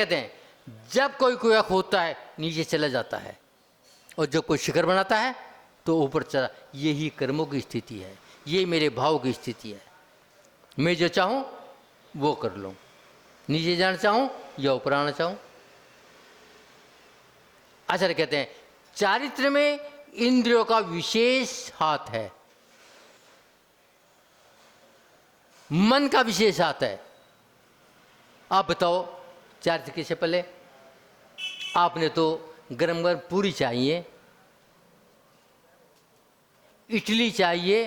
कहते हैं जब कोई कुएं खोदता है नीचे चला जाता है, और जब कोई शिखर बनाता है तो ऊपर चला। यही कर्मों की स्थिति है, ये मेरे भाव की स्थिति है। मैं जो चाहूं वो कर लूं, नीचे जाना चाहूं या ऊपर आना चाहूं। आचार्य कहते हैं चारित्र में इंद्रियों का विशेष हाथ है, मन का विशेष हाथ है। आप बताओ चारित्र किसे पहले? आपने तो गरम गरम पूरी चाहिए, इडली चाहिए,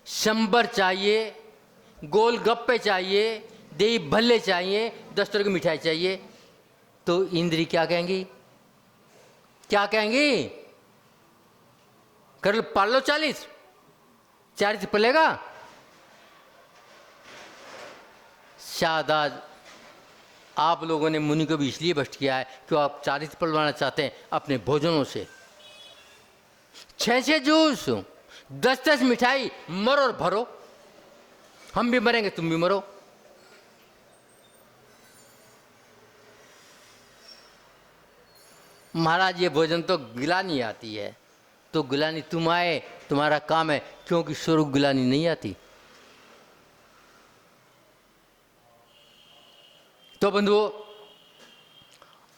संबर चाहिए, गोलगप्पे चाहिए, दही भल्ले चाहिए, 10 तरह की मिठाई चाहिए, तो इंद्री क्या कहेंगी? क्या कहेंगी? कर लो, पाल लो 40, चारित्र पलेगा? शायद आज आप लोगों ने मुनि को भी इसलिए भ्रष्ट किया है कि आप चारित्र पलवाना चाहते हैं अपने भोजनों से। 6 जूस, 10 मिठाई, मरो और भरो। हम भी मरेंगे, तुम भी मरो। महाराज ये भोजन तो गिलानी आती है, तो गिलानी तुम आए, तुम्हारा काम है, क्योंकि स्वरूप गिलानी नहीं आती। तो बंधुओं,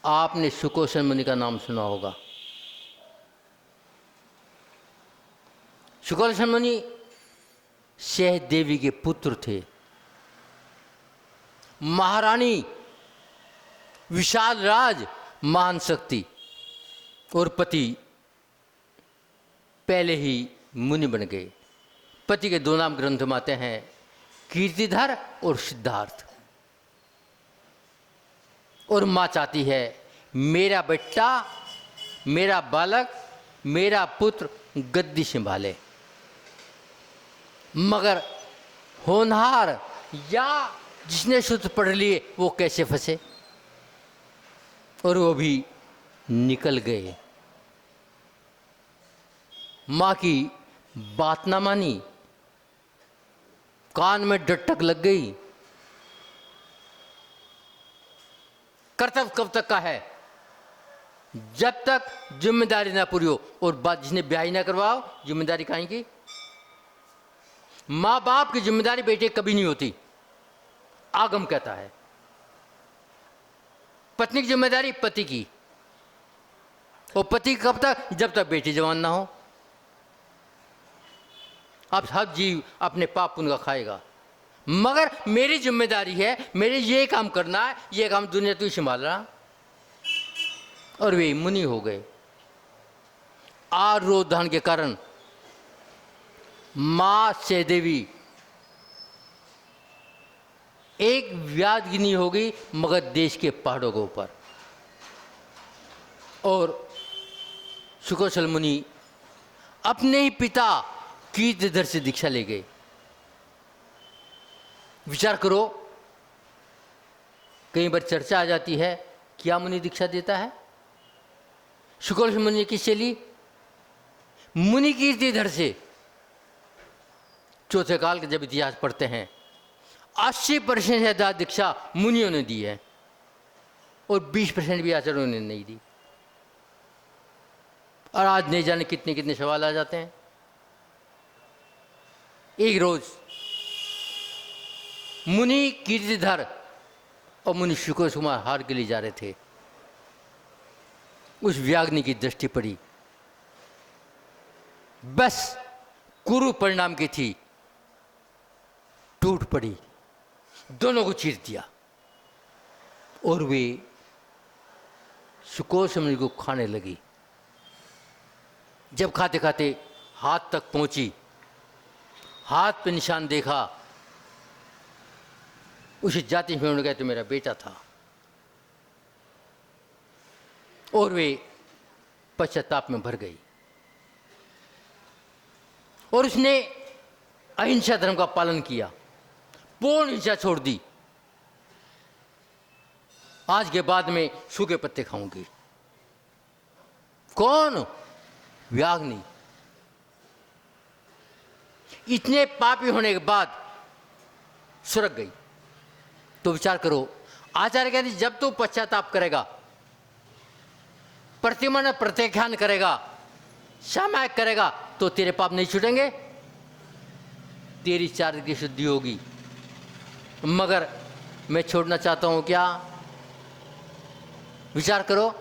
आपने सुकोशन मुनि का नाम सुना होगा। सुकोशन मुनि शह देवी के पुत्र थे। महारानी विशाल राज महान शक्ति और पति पहले ही मुनि बन गए। पति के 2 नाम ग्रंथ में आते हैं, कीर्तिधर और सिद्धार्थ। और माँ चाहती है मेरा बेटा, मेरा बालक, मेरा पुत्र गद्दी संभाले, मगर होनहार या जिसने सूत्र पढ़ लिए वो कैसे फंसे? और वो भी निकल गए। माँ की बात ना मानी, कान में डटक लग गई। कर्तव्य कब तक का है? जब तक जिम्मेदारी ना पूरी हो। और बात जिसने ब्याह ना करवाओ, जिम्मेदारी काहे की? माँ बाप की जिम्मेदारी बेटे कभी नहीं होती, आगम कहता है। पत्नी की जिम्मेदारी पति की, और पति कब तक? जब तक बेटी जवान ना हो। अब हर जीव अपने पाप पुण्य का खाएगा, मगर मेरी जिम्मेदारी है, मेरे ये काम करना है, ये काम दुनिया तू संभाल रहा। और वे मुनि हो गए। आरोधान के कारण मां से देवी एक व्याधगिनी हो गई मगर देश के पहाड़ों के ऊपर। और सुकोशल मुनि अपने ही पिता कीर्तिधर से दीक्षा ले गए। विचार करो, कई बार चर्चा आ जाती है क्या मुनि दीक्षा देता है? सुकोशल मुनि किससे ली? मुनि कीर्तिधर से। चौथे काल के जब इतिहास पढ़ते हैं 80% से ज़्यादा दीक्षा मुनियों ने दी है, और 20% भी आचार्यों ने नहीं दी। और आज नहीं जाने कितने कितने सवाल आ जाते हैं। एक रोज मुनि कीर्तिधर और मुनि सुकोश कुमार हार के लिए जा रहे थे। उस व्याग्नि की दृष्टि पड़ी, बस कुरु परिणाम की थी, टूट पड़ी, दोनों को चीर दिया। और वे सुकोश मुनि को खाने लगी। जब खाते खाते हाथ तक पहुंची, हाथ पे निशान देखा, उसे जाति में उन्होंने कहा तो मेरा बेटा था। और वे पश्चाताप में भर गई, और उसने अहिंसा धर्म का पालन किया, पूर्ण हिंसा छोड़ दी। आज के बाद में सूखे पत्ते खाऊंगी। कौन? व्याग्नि। इतने पापी होने के बाद सुरग गई। तो विचार करो, आचार्य कहते हैं, जब तू पश्चाताप करेगा, प्रतिमन प्रत्याख्यान करेगा, क्षमा करेगा, तो तेरे पाप नहीं छूटेंगे, तेरी चारित्र की शुद्धि होगी। मगर मैं छोड़ना चाहता हूं क्या? विचार करो,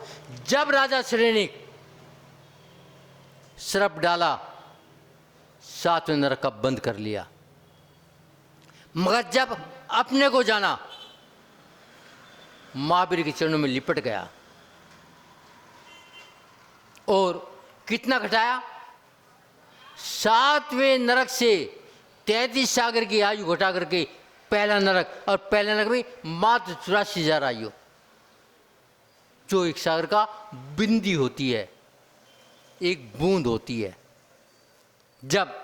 जब राजा श्रेणिक श्रप डाला, 7वें नरक का बंद कर लिया, मगर जब अपने को जाना, महावीर के चरणों में लिपट गया और कितना घटाया? 7वें नरक से 33 सागर की आयु घटा करके पहला नरक, और पहला नरक में मात्र 84,000 आयु, जो एक सागर का बिंदी होती है, एक बूंद होती है। जब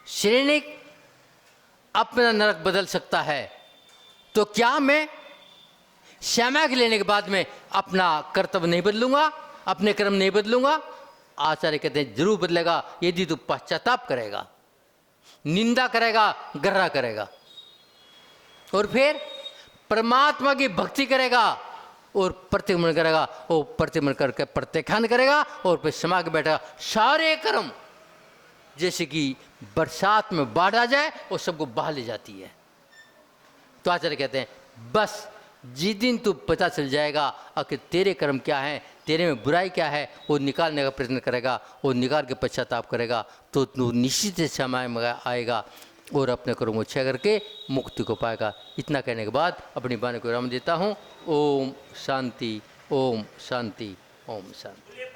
श्रेणिक अपना नरक बदल सकता है, तो क्या मैं क्षमा लेने के बाद में अपना कर्तव्य नहीं बदलूंगा, अपने कर्म नहीं बदलूंगा? आचार्य कहते हैं जरूर बदलेगा, यदि तू पश्चाताप करेगा, निंदा करेगा, गर्रा करेगा, और फिर परमात्मा की भक्ति करेगा और प्रतिक्रमण करेगा, और प्रतिक्रमण करके प्रत्याख्यान करेगा और फिर क्षमा के बैठेगा। सारे कर्म जैसे कि बरसात में बाढ़ आ जाए और सबको बहा ले जाती है। तो आचार्य कहते हैं बस जिस दिन तू पता चल जाएगा आखिर तेरे कर्म क्या हैं, तेरे में बुराई क्या है, वो निकालने का प्रयत्न करेगा, और निकाल के पश्चाताप करेगा, तो तू निश्चित समय में आएगा और अपने कर्म को क्षय करके मुक्ति को पाएगा। इतना कहने के बाद अपनी वाणी को विराम देता हूँ। ओम शांति, ओम शांति, ओम शांति।